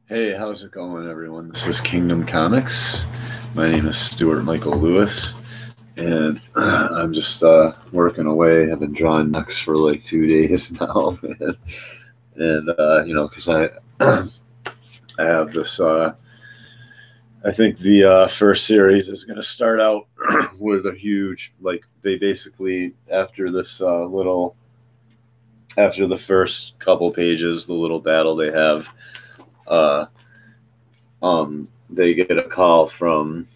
Hey, how's it going, everyone? This is Kingdom Comics. My name is Stuart Michael Lewis, and I'm just working away. I've been drawing Mechs for like 2 days now, and because I have this. I think the first series is going to start out with a huge, like they basically after this after the first couple pages, the little battle they have. Uh, they get a call from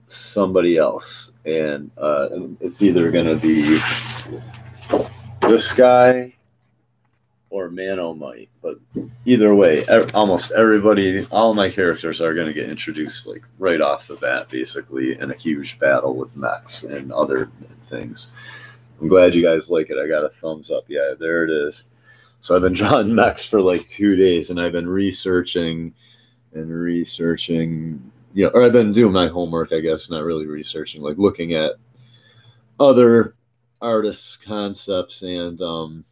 somebody else, and it's either going to be this guy or Manomite. But either way, almost everybody, all my characters are going to get introduced like right off the bat, basically, in a huge battle with mechs and other things. I'm glad you guys like it. I got a thumbs up. Yeah, there it is. So I've been drawing mechs for like 2 days, and I've been researching, or I've been doing my homework, I guess, not really researching, like looking at other artists' concepts. And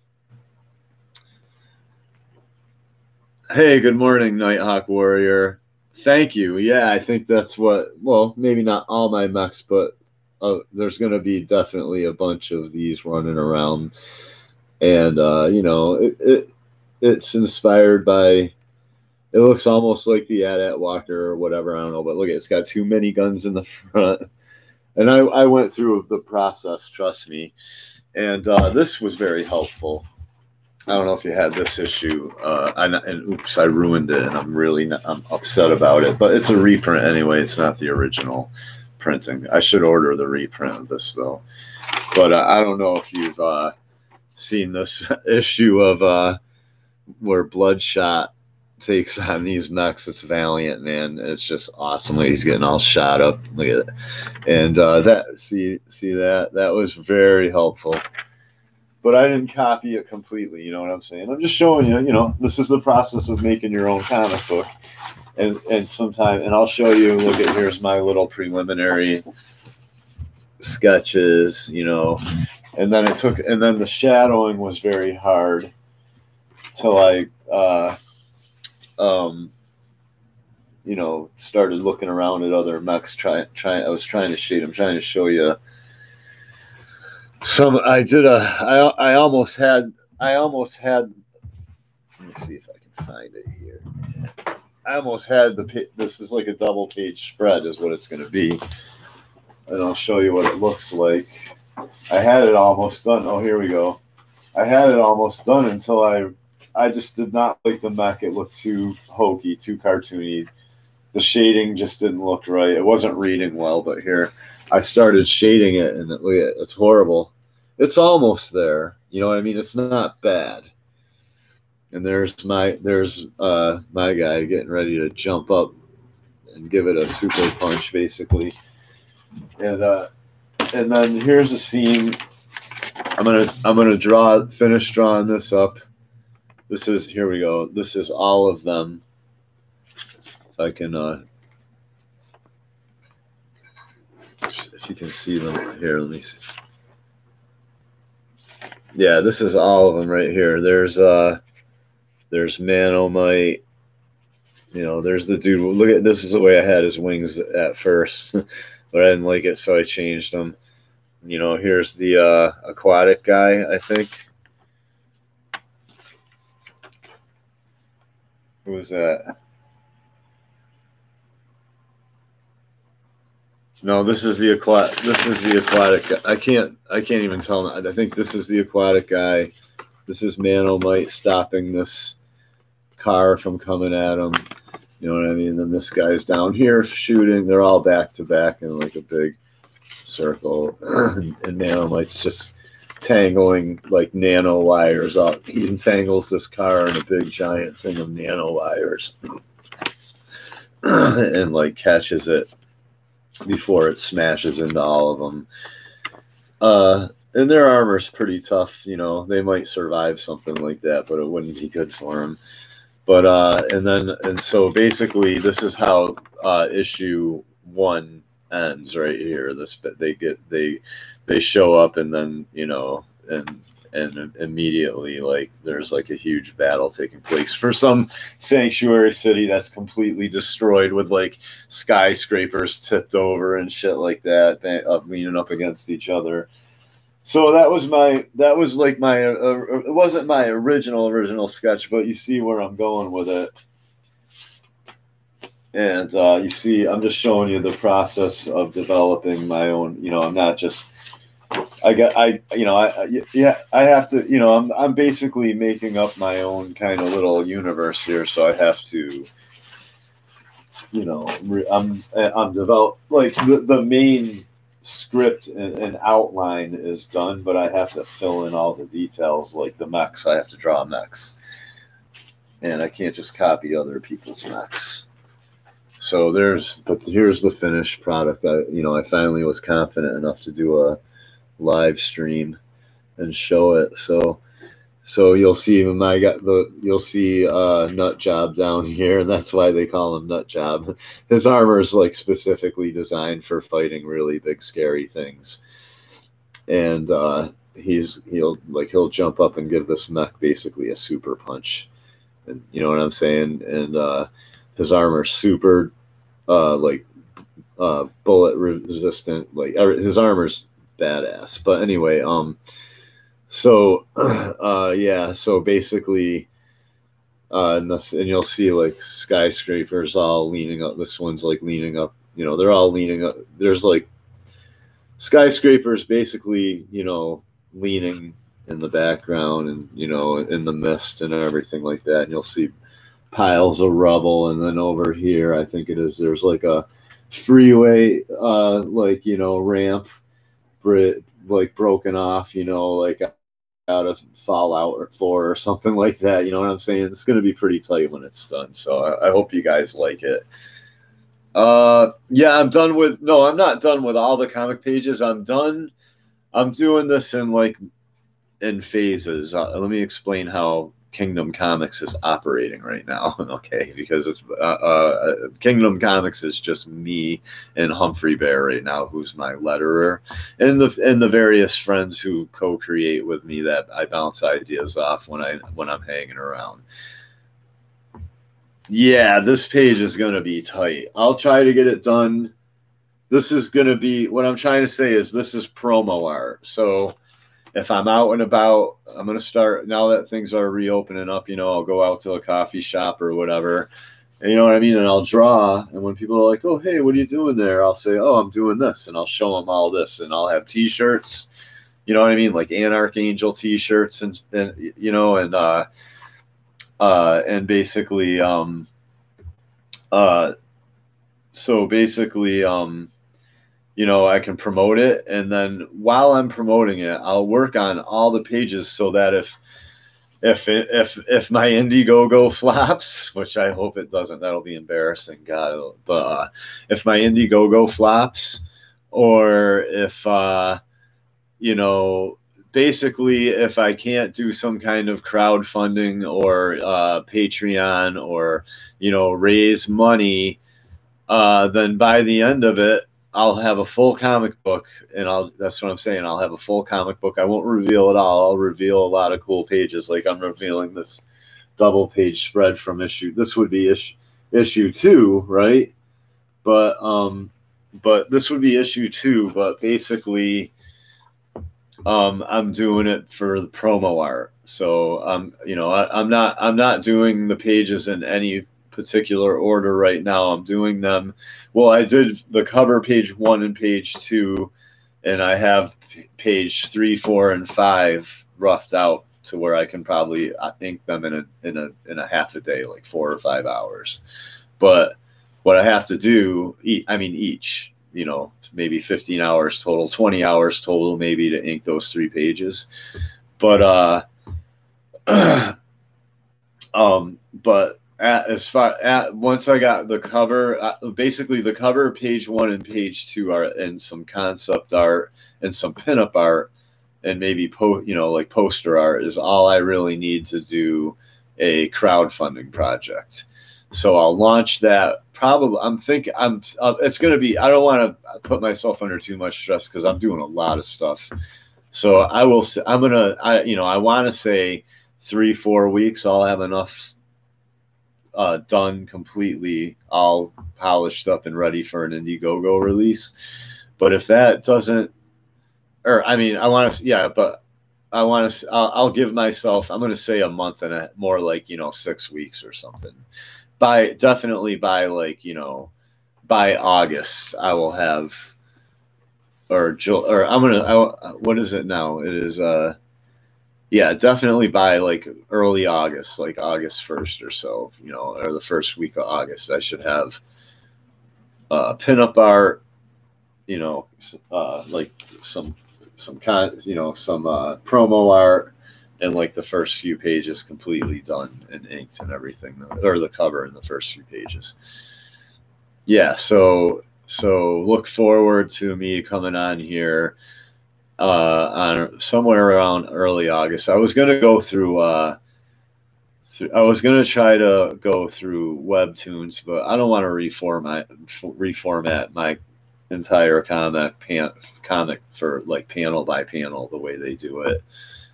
hey, good morning, Nighthawk Warrior. Thank you. Yeah, I think that's what, well, maybe not all my mechs, but there's going to be definitely a bunch of these running around. And, it's inspired by, it looks almost like the AT-AT Walker or whatever, I don't know, but look, it's got too many guns in the front. And I went through the process, trust me. And this was very helpful. I don't know if you had this issue, and oops, I ruined it, and I'm upset about it. But it's a reprint anyway. It's not the original printing. I should order the reprint of this though. But I don't know if you've seen this issue of where Bloodshot takes on these mechs. It's Valiant, man. It's just awesome. Like, he's getting all shot up. Look at it. And that was very helpful. But I didn't copy it completely, you know what I'm saying? I'm just showing you, this is the process of making your own comic book. And I'll show you, look at, here's my little preliminary sketches, and then the shadowing was very hard till I started looking around at other mechs. I was trying to shade. I'm trying to show you some. I almost had. Let me see if I can find it here. I almost had this is like a double page spread, is what it's going to be, and I'll show you what it looks like. I had it almost done. Oh, here we go. I had it almost done until I just did not like the mech. It looked too hokey, too cartoony. The shading just didn't look right. It wasn't reading well, but here I started shading it, and look at it. It's horrible. It's almost there. You know what I mean? It's not bad. And there's my guy getting ready to jump up and give it a super punch, basically. And then here's a scene. I'm gonna finish drawing this up. Here we go. This is all of them. If I can, if you can see them here, let me see. Yeah, this is all of them right here. There's Manomite. There's the dude. Look at this. Is the way I had his wings at first, but I didn't like it, so I changed them. Here's the aquatic guy, I think. Who was that? No, this is the aquatic. I can't even tell. I think this is the aquatic guy. This is Manomite stopping this car from coming at him. You know what I mean? And then this guy's down here shooting. They're all back to back in like a big circle, and Manomite's just tangling like nano wires up. He entangles this car in a big giant thing of nano wires, and like catches it before it smashes into all of them. And their armor's pretty tough. They might survive something like that, but it wouldn't be good for them. But and so basically, this is how issue 1 ends right here. They show up, and then and and immediately like there's like a huge battle taking place for some sanctuary city that's completely destroyed with like skyscrapers tipped over and shit like that, leaning up against each other. So that was like my it wasn't my original sketch, but you see where I'm going with it. And you see, I'm just showing you the process of developing my own. You know, I'm not just. I have to. You know, I'm basically making up my own kind of little universe here. So I have to. You know, I'm develop like the main script and outline is done, but I have to fill in all the details, like the mechs. I have to draw mechs, and I can't just copy other people's mechs. So here's the finished product. I finally was confident enough to do a live stream and show it. So you'll see you'll see Nut Job down here, and that's why they call him Nut Job. His armor is like specifically designed for fighting really big scary things, and he'll jump up and give this mech basically a super punch, and you know what I'm saying, and his armor's super bullet resistant. Like his armor's badass. But anyway, so basically, and you'll see like skyscrapers all leaning up. This one's like leaning up. You know, they're all leaning up. There's like skyscrapers basically, you know, leaning in the background, and you know, in the mist and everything like that. And you'll see piles of rubble, and then over here I think it is there's like a freeway like, you know, ramp like broken off, you know, like out of Fallout 4 or something like that. You know what I'm saying? It's going to be pretty tight when it's done, so I hope you guys like it. Yeah, I'm not done with all the comic pages. I'm doing this in phases. Let me explain how Kingdom Comics is operating right now. Okay, because it's Kingdom Comics is just me and Humphrey Bear right now, who's my letterer, and the various friends who co-create with me that I bounce ideas off when I'm hanging around. Yeah, this page is gonna be tight. I'll try to get it done. This is gonna be, what I'm trying to say is, this is promo art. So if I'm out and about, I'm going to start, now that things are reopening up, you know, I'll go out to a coffee shop or whatever, and you know what I mean? And I'll draw, and when people are like, oh, hey, what are you doing there? I'll say, oh, I'm doing this, and I'll show them all this, and I'll have t-shirts, you know what I mean? Like Anarchangel t-shirts, and you know, and basically, so basically, you know, I can promote it, and then while I'm promoting it, I'll work on all the pages so that if my Indiegogo flops, which I hope it doesn't, that'll be embarrassing, God. But if my Indiegogo flops, or if you know, basically if I can't do some kind of crowdfunding or Patreon, or you know, raise money, then by the end of it, I'll have a full comic book, and that's what I'm saying. I'll have a full comic book. I won't reveal it all. I'll reveal a lot of cool pages. Like I'm revealing this double page spread from this would be issue 2, right? But this would be issue 2, but basically, I'm doing it for the promo art. So you know, I'm not doing the pages in any particular order right now. I'm doing them, well, I did the cover page 1 and page 2, and I have page 3, 4, and 5 roughed out to where I can probably ink them in a half a day, like 4 or 5 hours. But what I have to do, each, you know, maybe 15 hours total, 20 hours total maybe to ink those 3 pages. But once I got the cover, basically the cover page 1 and page 2 are, and some concept art and some pinup art, and maybe like poster art, is all I really need to do a crowdfunding project. So I'll launch that. Probably, it's going to be, I don't want to put myself under too much stress because I'm doing a lot of stuff So I will. I'm gonna. I want to say 3-4 weeks. I'll have enough done completely, all polished up and ready for an Indiegogo release. But if that doesn't, or I mean, I want to. Yeah, but I want to. I'll give myself. I'm going to say a month and more like 6 weeks or something. Definitely by by August I will have, or I'm gonna. What is it now? It is yeah, definitely by like early August, like August 1st or so, or the first week of August, I should have pinup art, like some promo art, and like the first few pages completely done and inked and everything, or the cover in the first few pages. Yeah, so look forward to me coming on here on somewhere around early August. I was gonna go through. I was gonna try to go through Webtoons, but I don't want to reformat my entire comic for like panel by panel the way they do it.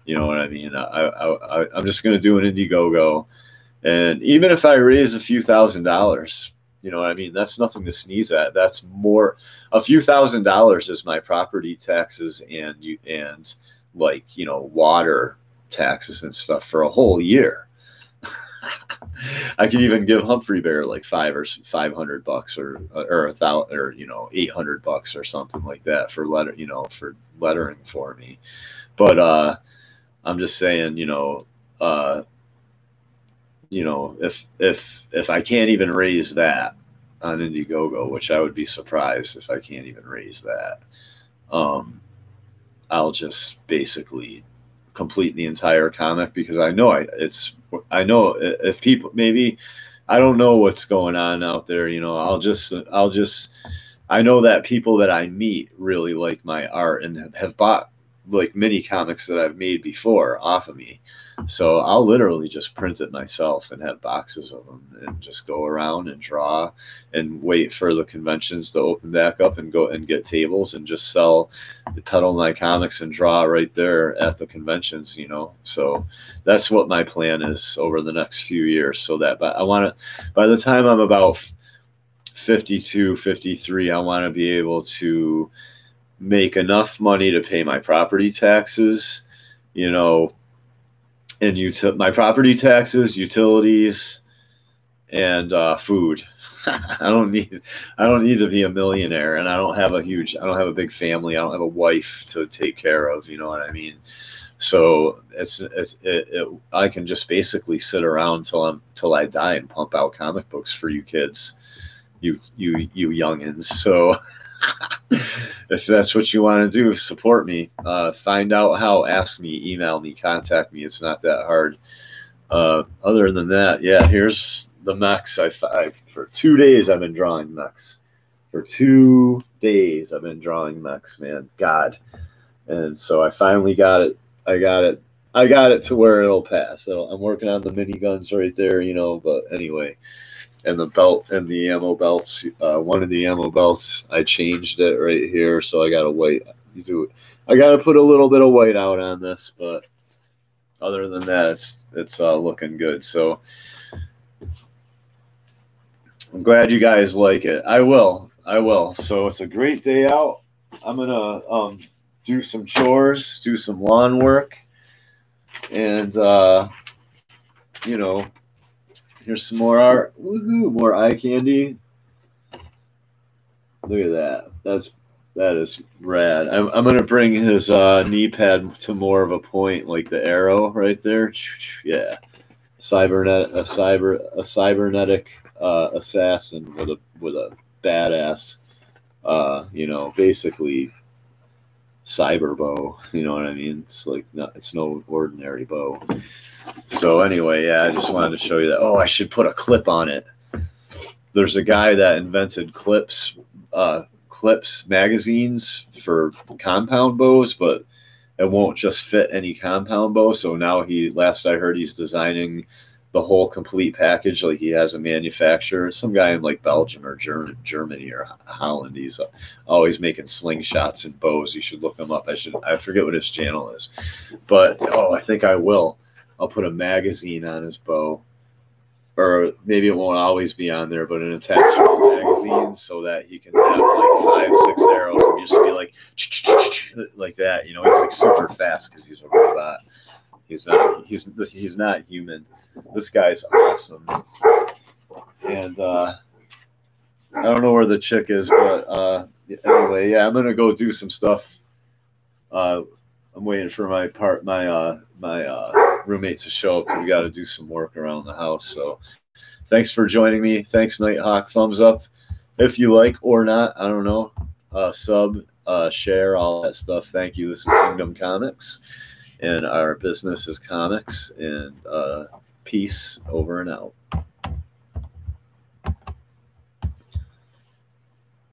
You know what I mean? I'm just gonna do an Indiegogo, and even if I raise a few $1,000s, you know what I mean? That's nothing to sneeze at. That's more. A few $1,000s is my property taxes and like water taxes and stuff for a whole year. I could even give Humphrey Bear like $500 or $1,000 or $800 or something like that for lettering for me. But I'm just saying, if I can't even raise that on Indiegogo, which I would be surprised if I can't even raise that, I'll just basically complete the entire comic, because I know if people, maybe I don't know what's going on out there, I know that people that I meet really like my art and have bought like mini comics that I've made before off of me. So I'll literally just print it myself and have boxes of them and just go around and draw and wait for the conventions to open back up and go and get tables and just peddle my comics and draw right there at the conventions, So that's what my plan is over the next few years. So that, but I want to, by the time I'm about 52, 53, I want to be able to make enough money to pay my property taxes, and my property taxes, utilities, and food. I don't need to be a millionaire, and I don't have a big family. I don't have a wife to take care of. You know what I mean? So I can just basically sit around till I die and pump out comic books for you kids, you youngins. So if that's what you want to do, support me. Find out how. Ask me, email me, contact me. It's not that hard. Other than that, yeah, here's the Mechs. For 2 days I've been drawing Mechs. For 2 days I've been drawing Mechs, man. God. And so I finally got it. I got it to where it'll pass. I'm working on the miniguns right there, but anyway. And the belt and the ammo belts. One of the ammo belts, I changed it right here, so I gotta wait. I gotta put a little bit of white out on this, but other than that, it's looking good. So I'm glad you guys like it. I will. So it's a great day out. I'm gonna do some chores, do some lawn work, and here's some more art. Woohoo! More eye candy. Look at that. That is rad. I'm gonna bring his knee pad to more of a point, like the arrow right there. Yeah, a cybernetic assassin with a badass, basically cyber bow. You know what I mean? It's no ordinary bow. So anyway, yeah, I just wanted to show you that. Oh, I should put a clip on it. There's a guy that invented clips magazines for compound bows, but it won't just fit any compound bow. So now last I heard, he's designing the whole complete package. Like he has a manufacturer, some guy in like Belgium or Germany or Holland. He's always making slingshots and bows. You should look him up. I forget what his channel is, but I think I will. I'll put a magazine on his bow, or maybe it won't always be on there, but an attachable magazine so that he can have like 5, 6 arrows and just be like that. You know, he's like super fast because he's a robot. He's not human. This guy's awesome. And I don't know where the chick is, but anyway, yeah, I'm gonna go do some stuff. I'm waiting for my roommate to show up. We got to do some work around the house. So thanks for joining me. Thanks, Nighthawk. Thumbs up if you like or not. I don't know. Sub, share, all that stuff. Thank you. This is Kingdom Comics, and our business is comics. And peace, over and out.